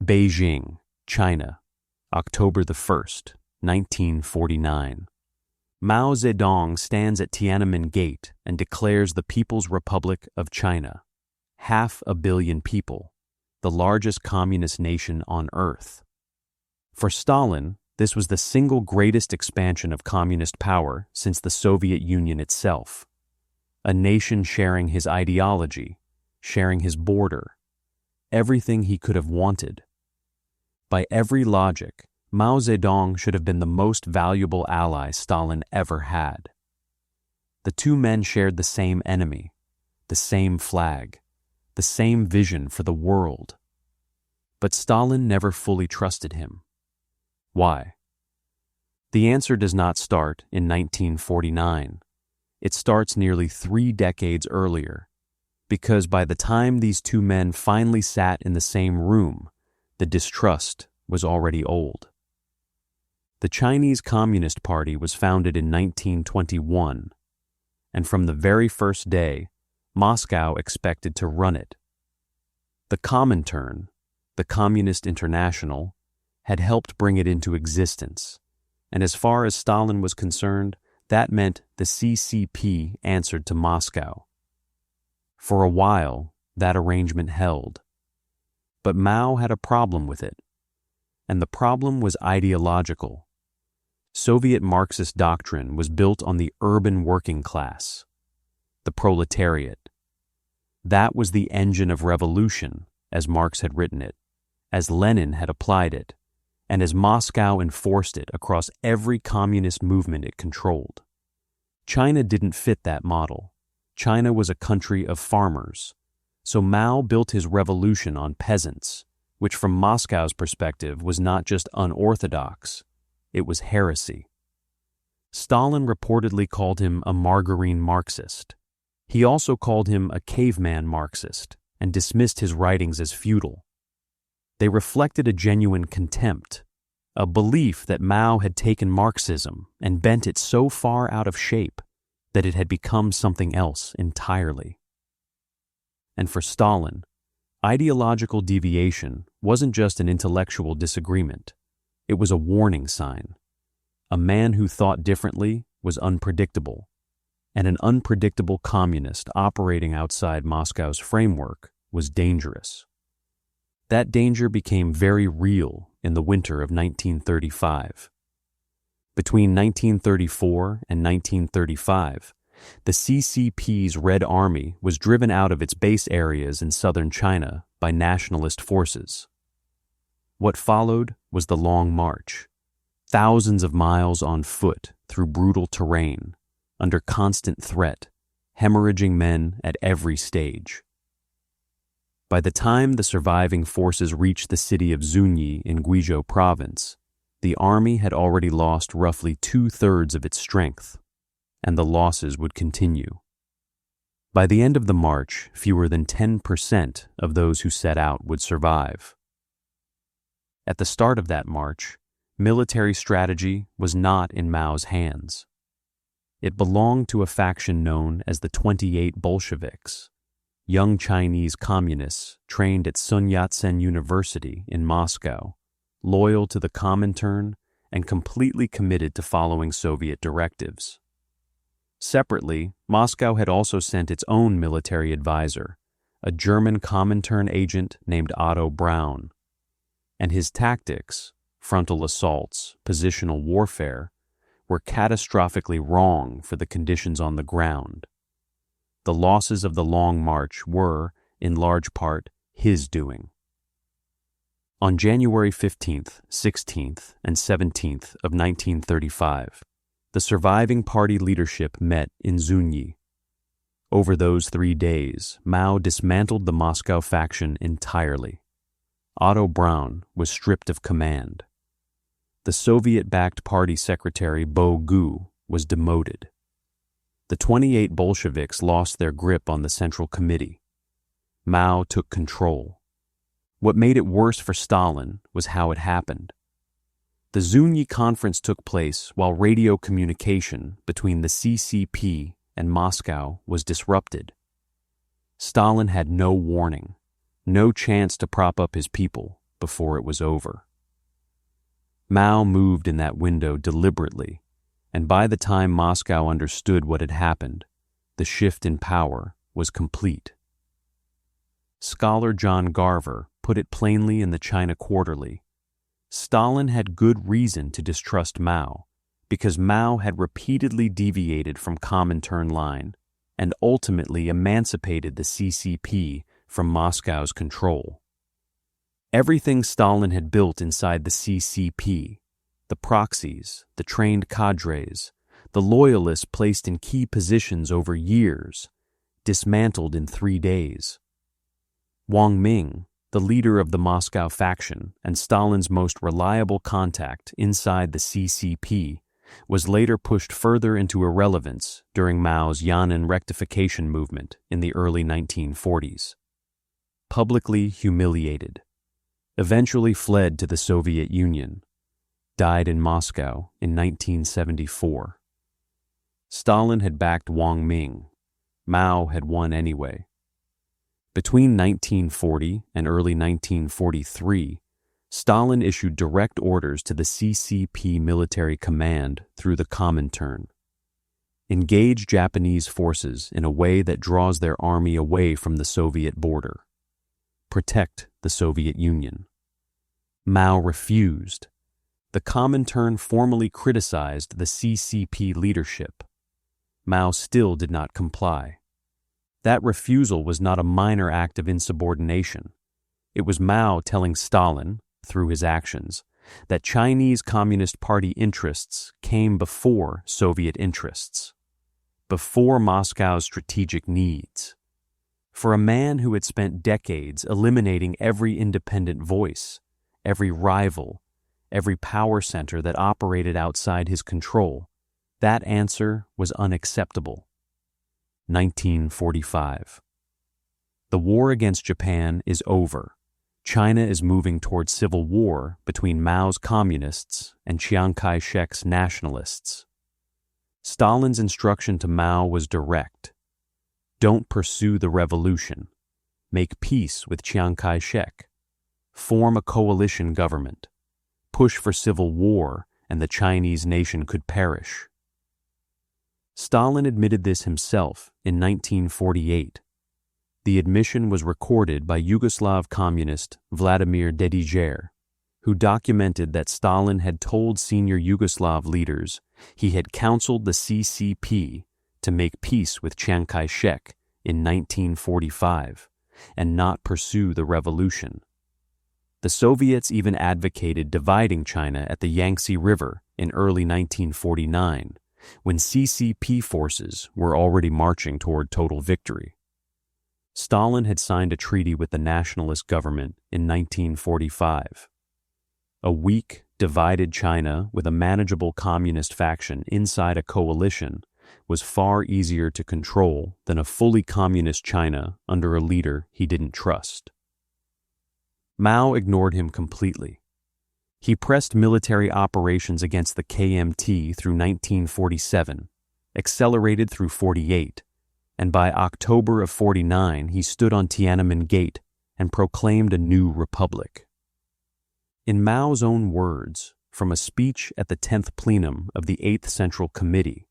Beijing, China, October the 1st, 1949. Mao Zedong stands at Tiananmen Gate and declares the People's Republic of China. 500 million people, the largest communist nation on earth. For Stalin, this was the single greatest expansion of communist power since the Soviet Union itself. A nation sharing his ideology, sharing his border, everything he could have wanted. By every logic, Mao Zedong should have been the most valuable ally Stalin ever had. The two men shared the same enemy, the same flag, the same vision for the world. But Stalin never fully trusted him. Why? The answer does not start in 1949. It starts nearly 3 decades earlier, because by the time these two men finally sat in the same room, the distrust was already old. The Chinese Communist Party was founded in 1921, and from the very first day, Moscow expected to run it. The Comintern, the Communist International, had helped bring it into existence, and as far as Stalin was concerned, that meant the CCP answered to Moscow. For a while, that arrangement held. But Mao had a problem with it, and the problem was ideological. Soviet Marxist doctrine was built on the urban working class, the proletariat. That was the engine of revolution, as Marx had written it, as Lenin had applied it, and as Moscow enforced it across every communist movement it controlled. China didn't fit that model. China was a country of farmers, so Mao built his revolution on peasants, which from Moscow's perspective was not just unorthodox, it was heresy. Stalin reportedly called him a margarine Marxist. He also called him a caveman Marxist and dismissed his writings as futile. They reflected a genuine contempt, a belief that Mao had taken Marxism and bent it so far out of shape that it had become something else entirely. And for Stalin, ideological deviation wasn't just an intellectual disagreement. It was a warning sign. A man who thought differently was unpredictable, and an unpredictable communist operating outside Moscow's framework was dangerous. That danger became very real in the winter of 1935. Between 1934 and 1935, the CCP's Red Army was driven out of its base areas in southern China by nationalist forces. What followed was the Long March, thousands of miles on foot through brutal terrain, under constant threat, hemorrhaging men at every stage. By the time the surviving forces reached the city of Zunyi in Guizhou province, the army had already lost roughly 2/3 of its strength, and the losses would continue. By the end of the march, fewer than 10% of those who set out would survive. At the start of that march, military strategy was not in Mao's hands. It belonged to a faction known as the 28 Bolsheviks, young Chinese communists trained at Sun Yat-sen University in Moscow, loyal to the Comintern and completely committed to following Soviet directives. Separately, Moscow had also sent its own military advisor, a German Comintern agent named Otto Braun, and his tactics, frontal assaults, positional warfare, were catastrophically wrong for the conditions on the ground. The losses of the Long March were, in large part, his doing. On January 15th, 16th, and 17th of 1935, the surviving party leadership met in Zunyi. Over those 3 days, Mao dismantled the Moscow faction entirely. Otto Braun was stripped of command. The Soviet-backed party secretary Bo Gu was demoted. The 28 Bolsheviks lost their grip on the Central Committee. Mao took control. What made it worse for Stalin was how it happened. The Zunyi conference took place while radio communication between the CCP and Moscow was disrupted. Stalin had no warning, no chance to prop up his people, before it was over. Mao moved in that window deliberately, and by the time Moscow understood what had happened, the shift in power was complete. Scholar John Garver put it plainly in the China Quarterly. Stalin had good reason to distrust Mao, because Mao had repeatedly deviated from Comintern line and ultimately emancipated the CCP from Moscow's control. Everything Stalin had built inside the CCP, the proxies, the trained cadres, the loyalists placed in key positions over years, dismantled in 3 days. Wang Ming, the leader of the Moscow faction and Stalin's most reliable contact inside the CCP, was later pushed further into irrelevance during Mao's Yan'an rectification movement in the early 1940s. Publicly humiliated, eventually fled to the Soviet Union, died in Moscow in 1974. Stalin had backed Wang Ming. Mao had won anyway. Between 1940 and early 1943, Stalin issued direct orders to the CCP military command through the Comintern. Engage Japanese forces in a way that draws their army away from the Soviet border. Protect the Soviet Union. Mao refused. The Comintern formally criticized the CCP leadership. Mao still did not comply. That refusal was not a minor act of insubordination. It was Mao telling Stalin, through his actions, that Chinese Communist Party interests came before Soviet interests, before Moscow's strategic needs. For a man who had spent decades eliminating every independent voice, every rival, every power center that operated outside his control, that answer was unacceptable. 1945. The war against Japan is over. China is moving towards civil war between Mao's communists and Chiang Kai-shek's nationalists. Stalin's instruction to Mao was direct. Don't pursue the revolution. Make peace with Chiang Kai-shek. Form a coalition government. Push for civil war, and the Chinese nation could perish. Stalin admitted this himself in 1948. The admission was recorded by Yugoslav communist Vladimir Dedijer, who documented that Stalin had told senior Yugoslav leaders he had counseled the CCP to make peace with Chiang Kai-shek in 1945 and not pursue the revolution. The Soviets even advocated dividing China at the Yangtze River in early 1949, when CCP forces were already marching toward total victory. Stalin had signed a treaty with the nationalist government in 1945. A weak, divided China with a manageable communist faction inside a coalition was far easier to control than a fully communist China under a leader he didn't trust. Mao ignored him completely. He pressed military operations against the KMT through 1947, accelerated through 48, and by October of 49 he stood on Tiananmen Gate and proclaimed a new republic. In Mao's own words, from a speech at the 10th plenum of the 8th Central Committee,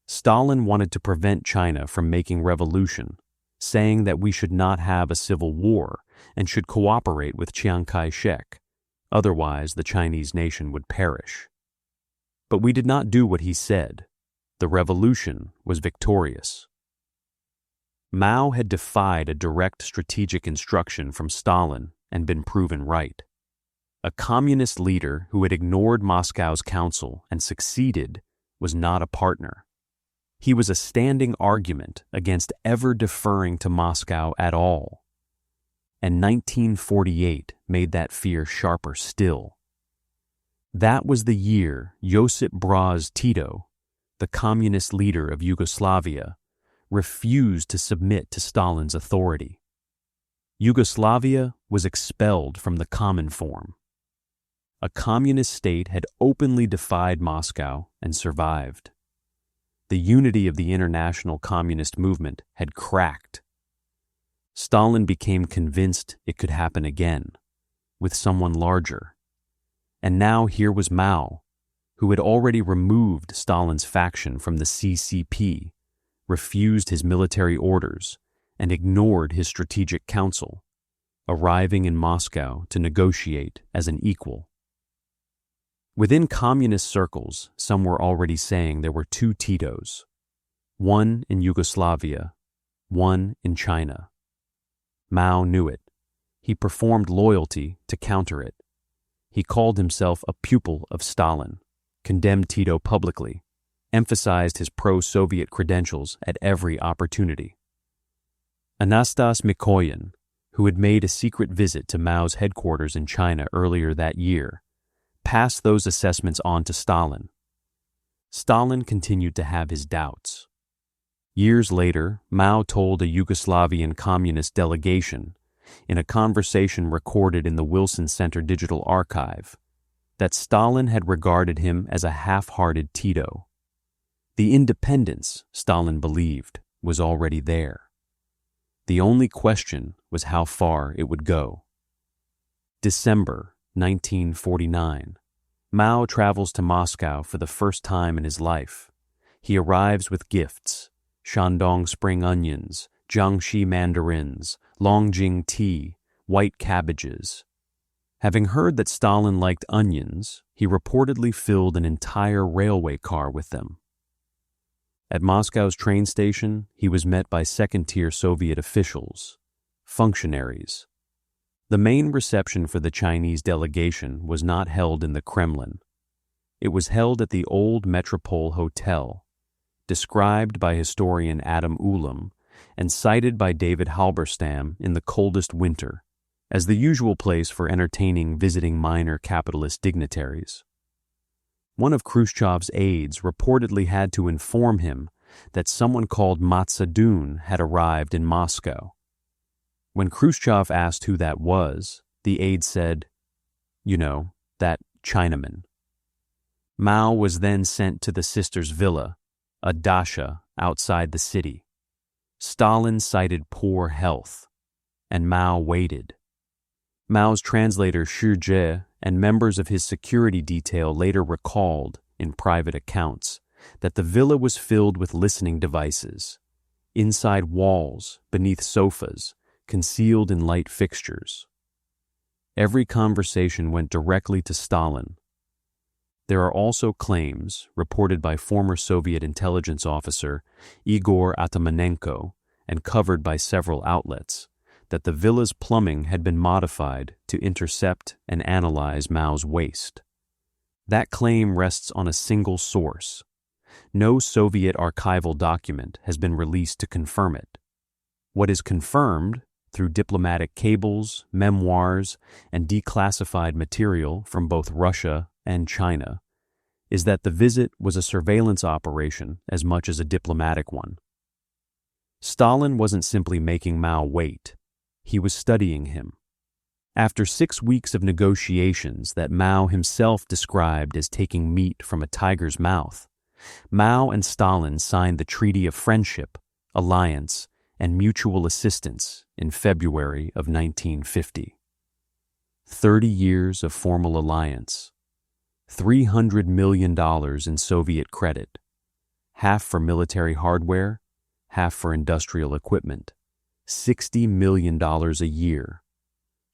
Stalin wanted to prevent China from making revolution, saying that we should not have a civil war and should cooperate with Chiang Kai-shek. Otherwise, the Chinese nation would perish. But we did not do what he said. The revolution was victorious. Mao had defied a direct strategic instruction from Stalin and been proven right. A communist leader who had ignored Moscow's counsel and succeeded was not a partner. He was a standing argument against ever deferring to Moscow at all. And 1948 made that fear sharper still. That was the year Josip Broz Tito, the communist leader of Yugoslavia, refused to submit to Stalin's authority. Yugoslavia was expelled from the Cominform. A communist state had openly defied Moscow and survived. The unity of the international communist movement had cracked. Stalin became convinced it could happen again. with someone larger. And now here was Mao, who had already removed Stalin's faction from the CCP, refused his military orders, and ignored his strategic council, arriving in Moscow to negotiate as an equal. Within communist circles, some were already saying there were two Titos, one in Yugoslavia, one in China. Mao knew it. He performed loyalty to counter it. He called himself a pupil of Stalin, condemned Tito publicly, emphasized his pro-Soviet credentials at every opportunity. Anastas Mikoyan, who had made a secret visit to Mao's headquarters in China earlier that year, passed those assessments on to Stalin. Stalin continued to have his doubts. Years later, Mao told a Yugoslavian communist delegation, in a conversation recorded in the Wilson Center Digital Archive, that Stalin had regarded him as a half-hearted Tito. The independence, Stalin believed, was already there. The only question was how far it would go. December 1949. Mao travels to Moscow for the first time in his life. He arrives with gifts: Shandong spring onions, Jiangxi mandarins, Longjing tea, white cabbages. Having heard that Stalin liked onions, he reportedly filled an entire railway car with them. At Moscow's train station, he was met by second-tier Soviet officials, functionaries. The main reception for the Chinese delegation was not held in the Kremlin. It was held at the Old Metropole Hotel, described by historian Adam Ulam and cited by David Halberstam in the coldest winter as the usual place for entertaining visiting minor capitalist dignitaries. One of Khrushchev's aides reportedly had to inform him that someone called Mao Zedong had arrived in Moscow. When Khrushchev asked who that was, the aide said, "You know, that Chinaman." Mao was then sent to the sisters' villa, a dacha outside the city. Stalin cited poor health, and Mao waited. Mao's translator Shi Jie and members of his security detail later recalled, in private accounts, that the villa was filled with listening devices, inside walls, beneath sofas, concealed in light fixtures. Every conversation went directly to Stalin. There are also claims, reported by former Soviet intelligence officer Igor Atamanenko and covered by several outlets, that the villa's plumbing had been modified to intercept and analyze Mao's waste. That claim rests on a single source. No Soviet archival document has been released to confirm it. What is confirmed, through diplomatic cables, memoirs, and declassified material from both Russia and China, is that the visit was a surveillance operation as much as a diplomatic one. Stalin wasn't simply making Mao wait. He was studying him. After 6 weeks of negotiations that Mao himself described as taking meat from a tiger's mouth, Mao and Stalin signed the Treaty of Friendship, Alliance, and Mutual Assistance in February of 1950. 30 years of formal alliance, $300 million in Soviet credit, half for military hardware, half for industrial equipment, $60 million a year.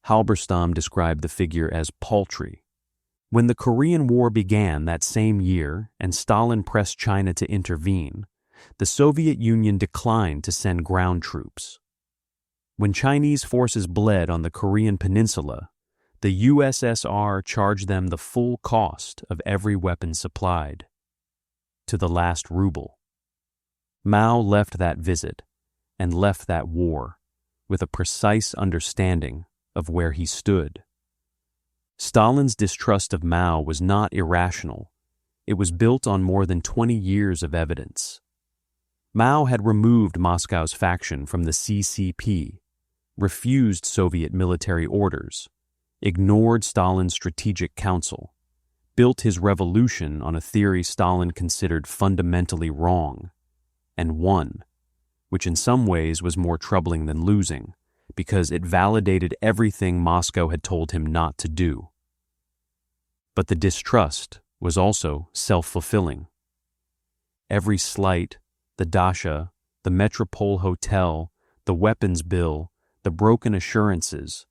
Halberstam described the figure as paltry. When the Korean War began that same year and Stalin pressed China to intervene, the Soviet Union declined to send ground troops. When Chinese forces bled on the Korean peninsula, the USSR charged them the full cost of every weapon supplied, to the last ruble. Mao left that visit and left that war with a precise understanding of where he stood. Stalin's distrust of Mao was not irrational. It was built on more than 20 years of evidence. Mao had removed Moscow's faction from the CCP, refused Soviet military orders, ignored Stalin's strategic council, built his revolution on a theory Stalin considered fundamentally wrong, and won, which in some ways was more troubling than losing, because it validated everything Moscow had told him not to do. But the distrust was also self-fulfilling. Every slight, the dacha, the Metropole Hotel, the weapons bill, the broken assurances,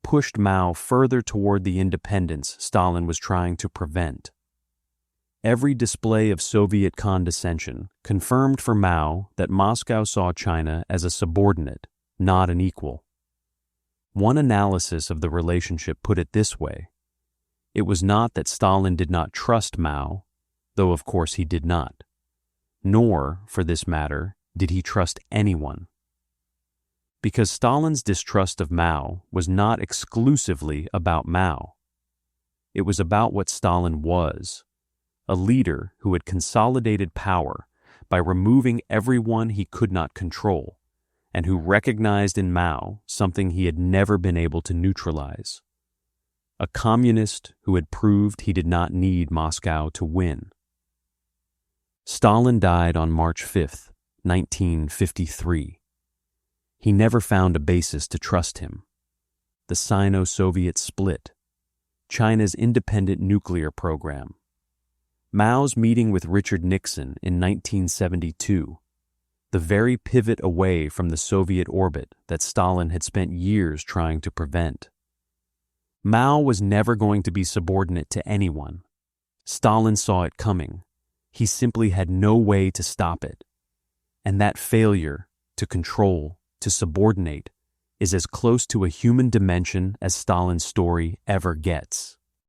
pushed Mao further toward the independence Stalin was trying to prevent. Every display of Soviet condescension confirmed for Mao that Moscow saw China as a subordinate, not an equal. One analysis of the relationship put it this way: it was not that Stalin did not trust Mao, though of course he did not, nor, for this matter, did he trust anyone. Because Stalin's distrust of Mao was not exclusively about Mao. It was about what Stalin was, a leader who had consolidated power by removing everyone he could not control, and who recognized in Mao something he had never been able to neutralize: a communist who had proved he did not need Moscow to win. Stalin died on March 5, 1953. He never found a basis to trust him. The Sino-Soviet split, China's independent nuclear program, Mao's meeting with Richard Nixon in 1972, the very pivot away from the Soviet orbit that Stalin had spent years trying to prevent. Mao was never going to be subordinate to anyone. Stalin saw it coming. He simply had no way to stop it. And that failure to control, to subordinate, is as close to a human dimension as Stalin's story ever gets.